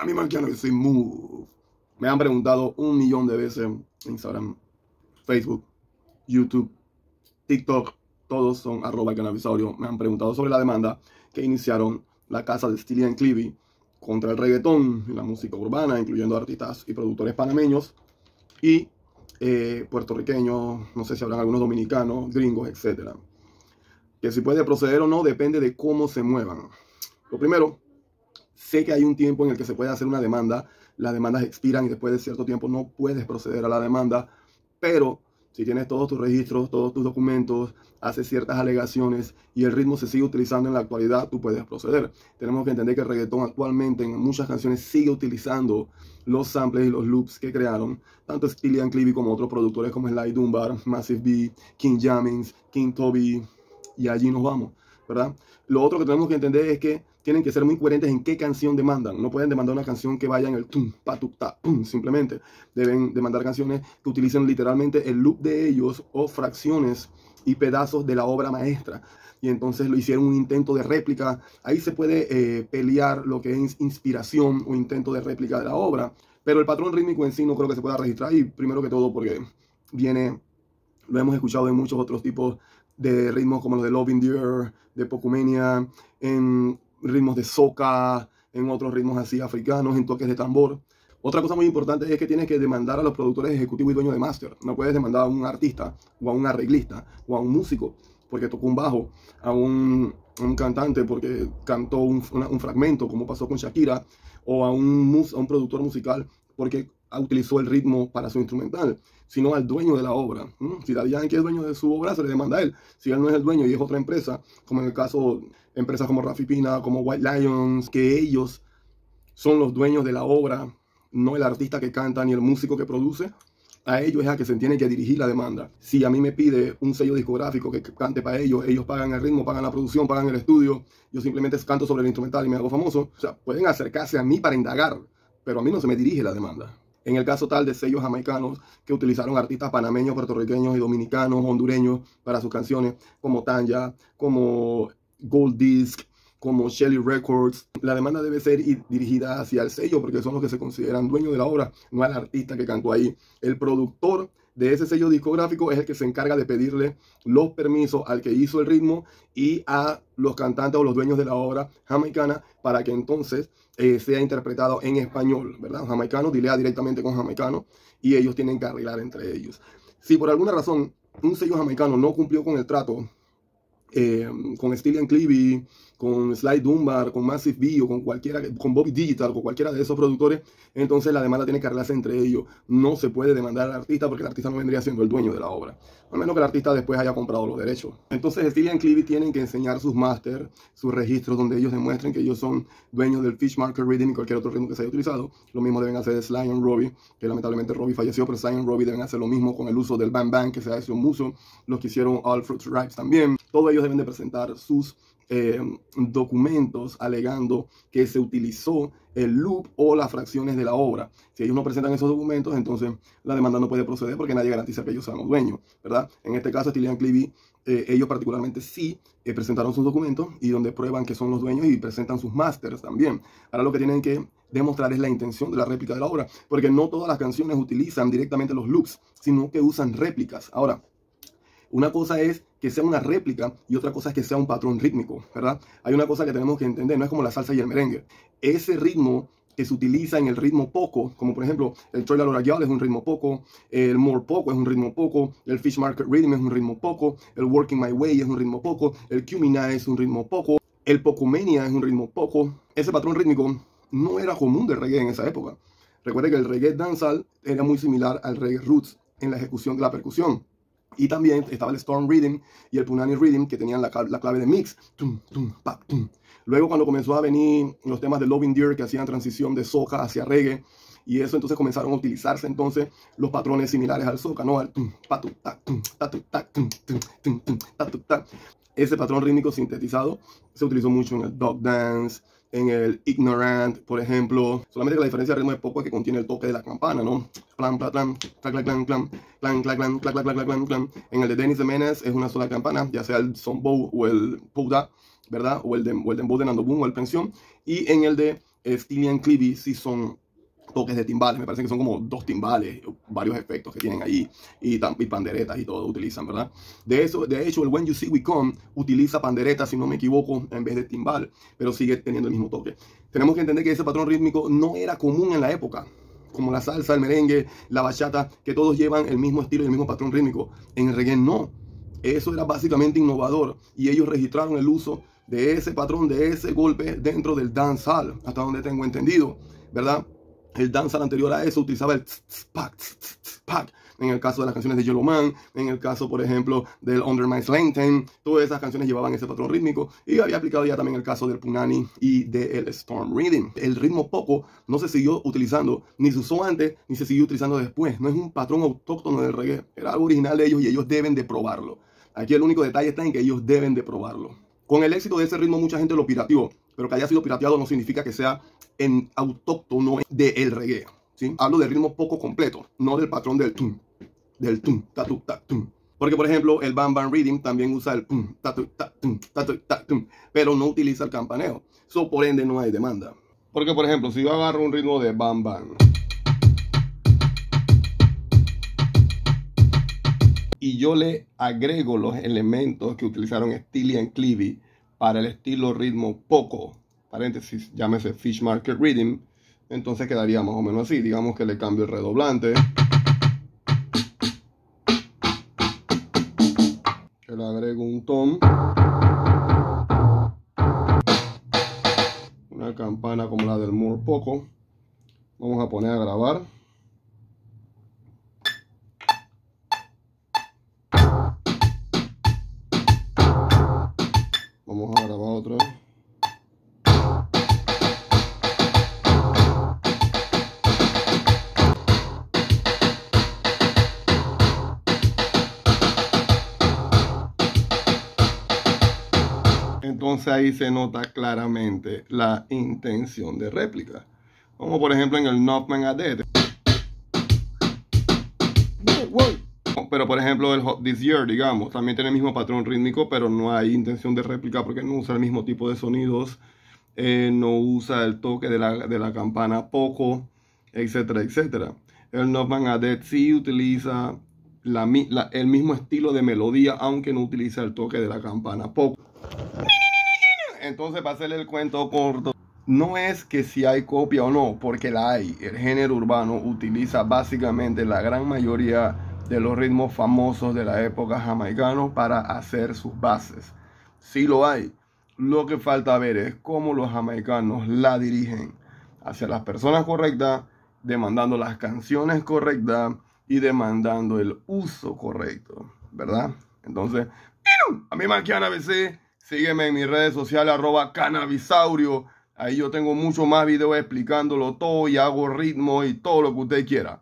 Animal Cannabis Move. Me han preguntado 1.000.000 de veces en Instagram, Facebook, YouTube, TikTok, todos son @cannabisaurio. Me han preguntado sobre la demanda que iniciaron la casa de Steely & Clevie contra el reggaetón y la música urbana, incluyendo artistas y productores panameños y puertorriqueños, no sé si habrán algunos dominicanos, gringos, etc. Que si puede proceder o no depende de cómo se muevan. Lo primero, sé que hay un tiempo en el que se puede hacer una demanda, las demandas expiran y después de cierto tiempo no puedes proceder a la demanda, pero si tienes todos tus registros, todos tus documentos, haces ciertas alegaciones y el ritmo se sigue utilizando en la actualidad, tú puedes proceder. Tenemos que entender que el reggaetón actualmente en muchas canciones sigue utilizando los samples y los loops que crearon tanto Steely & Clevie como otros productores como Sly Dunbar, Massive B, King Jamins, King Toby, y allí nos vamos, ¿verdad? Lo otro que tenemos que entender es que tienen que ser muy coherentes en qué canción demandan. No pueden demandar una canción que vaya en el tum, pa, tu, ta, pum, simplemente. Deben demandar canciones que utilicen literalmente el loop de ellos o fracciones y pedazos de la obra maestra. Y entonces lo hicieron un intento de réplica. Ahí se puede pelear lo que es inspiración o intento de réplica de la obra. Pero el patrón rítmico en sí no creo que se pueda registrar. Y primero que todo porque lo hemos escuchado en muchos otros tipos de ritmos como los de Loving Deer, de Pocumenia, en ritmos de soca, en otros ritmos así africanos, en toques de tambor. Otra cosa muy importante es que tienes que demandar a los productores ejecutivos y dueños de máster. No puedes demandar a un artista, o a un arreglista, o a un músico, porque tocó un bajo, a un cantante porque cantó un fragmento, como pasó con Shakira, o a un productor musical porque utilizó el ritmo para su instrumental, sino al dueño de la obra. Si Daddy Yankee es dueño de su obra, se le demanda a él. Si él no es el dueño y es otra empresa, como en el caso empresas como Rafi Pina, como White Lions, que ellos son los dueños de la obra, no el artista que canta ni el músico que produce, a ellos es a que se tiene que dirigir la demanda. Si a mí me pide un sello discográfico que cante para ellos, ellos pagan el ritmo, pagan la producción, pagan el estudio, yo simplemente canto sobre el instrumental y me hago famoso. O sea, pueden acercarse a mí para indagar, pero a mí no se me dirige la demanda. En el caso tal de sellos jamaicanos que utilizaron artistas panameños, puertorriqueños y dominicanos, hondureños para sus canciones, como Tanya, como Gold Disc, como Shelly Records, la demanda debe ser dirigida hacia el sello porque son los que se consideran dueños de la obra, no al artista que cantó ahí. El productor de ese sello discográfico es el que se encarga de pedirle los permisos al que hizo el ritmo y a los cantantes o los dueños de la obra jamaicana para que entonces sea interpretado en español, ¿verdad? Jamaicano dilea directamente con jamaicano y ellos tienen que arreglar entre ellos. Si por alguna razón un sello jamaicano no cumplió con el trato con Steely & Clevie, con Sly Dunbar, con Massive B o con cualquiera, con Bobby Digital, con cualquiera de esos productores, entonces la demanda tiene que arreglarse entre ellos. No se puede demandar al artista porque el artista no vendría siendo el dueño de la obra, a menos que el artista después haya comprado los derechos. Entonces Steely & Clevie tienen que enseñar sus máster, sus registros donde ellos demuestren que ellos son dueños del Fish Market Rhythm y cualquier otro ritmo que se haya utilizado. Lo mismo deben hacer Sly y Robbie, que lamentablemente Robbie falleció, pero Sly y Robbie deben hacer lo mismo con el uso del Bang Bang que se hace un muso, los que hicieron All Fruits Ripes también. Todos ellos deben de presentar sus documentos alegando que se utilizó el loop o las fracciones de la obra. Si ellos no presentan esos documentos, entonces la demanda no puede proceder porque nadie garantiza que ellos sean los dueños, ¿verdad? En este caso, Steely & Clevie, ellos particularmente sí presentaron sus documentos y donde prueban que son los dueños y presentan sus másters también. Ahora lo que tienen que demostrar es la intención de la réplica de la obra, porque no todas las canciones utilizan directamente los loops, sino que usan réplicas. Ahora, una cosa es que sea una réplica y otra cosa es que sea un patrón rítmico, ¿verdad? Hay una cosa que tenemos que entender, no es como la salsa y el merengue. Ese ritmo que se utiliza en el ritmo poco, como por ejemplo el Trailer Royale es un ritmo poco, el More Poco es un ritmo poco, el Fish Market Rhythm es un ritmo poco, el Working My Way es un ritmo poco, el Cumina es un ritmo poco, el Pocumenia es un ritmo poco. Ese patrón rítmico no era común del reggae en esa época. Recuerde que el reggae dancehall era muy similar al reggae roots en la ejecución de la percusión. Y también estaba el Storm Rhythm y el Punani Rhythm que tenían la clave de mix. Tum, tum, pa, tum. Luego cuando comenzó a venir los temas de Loving Deer que hacían transición de soca hacia reggae y eso entonces comenzaron a utilizarse entonces los patrones similares al soca, ¿no? Al tum, pa, tum, ta, tum, ta, tum, ta, tum, tum, tum, tum, ta, tum, ta. Ese patrón rítmico sintetizado se utilizó mucho en el Dog Dance, en el Ignorant, por ejemplo. Solamente que la diferencia de ritmo de poco es que contiene el toque de la campana, ¿no? Clan, clan, clan, clan, clan, clan, clan, clan, clan, clan, clan, clan, clan. En el de Dennis the Menace es una sola campana, ya sea el Sombow o el Pouda, ¿verdad? O el dembow de Nando Boom o el Pensión. Y en el de Steely and Clivey sí son toques de timbales, me parece que son como 2 timbales, varios efectos que tienen ahí, y panderetas y todo utilizan, ¿verdad? De hecho, el When You See We Come utiliza panderetas, si no me equivoco, en vez de timbal, pero sigue teniendo el mismo toque. Tenemos que entender que ese patrón rítmico no era común en la época, como la salsa, el merengue, la bachata, que todos llevan el mismo estilo y el mismo patrón rítmico. En el reggae no. Eso era básicamente innovador, y ellos registraron el uso de ese patrón, de ese golpe dentro del dancehall, hasta donde tengo entendido, ¿verdad? El dancehall anterior a eso utilizaba el pack, pack. En el caso de las canciones de Yellow Man, en el caso, por ejemplo, del Under My Slang Time, todas esas canciones llevaban ese patrón rítmico, y había aplicado ya también el caso del Punani y del Storm Rhythm. El ritmo poco no se siguió utilizando, ni se usó antes, ni se siguió utilizando después. No es un patrón autóctono del reggae, era algo original de ellos y ellos deben de probarlo. Aquí el único detalle está en que ellos deben de probarlo. Con el éxito de ese ritmo mucha gente lo pirateó, pero que haya sido pirateado no significa que sea en autóctono del reggae, ¿sí? Hablo del ritmo poco completo, no del patrón del tum, tatu, ta, tum. Porque, por ejemplo, el Bam Bam Rhythm también usa el pum, tatu, ta, tum, pero no utiliza el campaneo. So, por ende, no hay demanda. Porque, por ejemplo, si yo agarro un ritmo de Bam Bam y yo le agrego los elementos que utilizaron Steely and Clivey para el estilo ritmo poco, paréntesis, llámese Fish Market Rhythm, entonces quedaría más o menos así. Digamos que le cambio el redoblante, que le agrego un tom, una campana como la del Moore Poco. Vamos a poner a grabar. Vamos a grabar otra vez. Entonces ahí se nota claramente la intención de réplica. Como por ejemplo en el Northman Adet. Pero por ejemplo el Hot This Year, digamos, también tiene el mismo patrón rítmico, pero no hay intención de réplica porque no usa el mismo tipo de sonidos, no usa el toque de la campana poco, etcétera, etcétera. El Northman Adet sí utiliza el mismo estilo de melodía, aunque no utiliza el toque de la campana poco. Entonces, para hacerle el cuento corto, no es que si hay copia o no, porque la hay. El género urbano utiliza básicamente la gran mayoría de los ritmos famosos de la época jamaicanos para hacer sus bases. Sí lo hay. Lo que falta ver es cómo los jamaicanos la dirigen hacia las personas correctas, demandando las canciones correctas y demandando el uso correcto, ¿verdad? Entonces, a mí me BC. Sígueme en mis redes sociales, @Cannabisaurio. Ahí yo tengo mucho más videos explicándolo todo y hago ritmo y todo lo que usted quiera.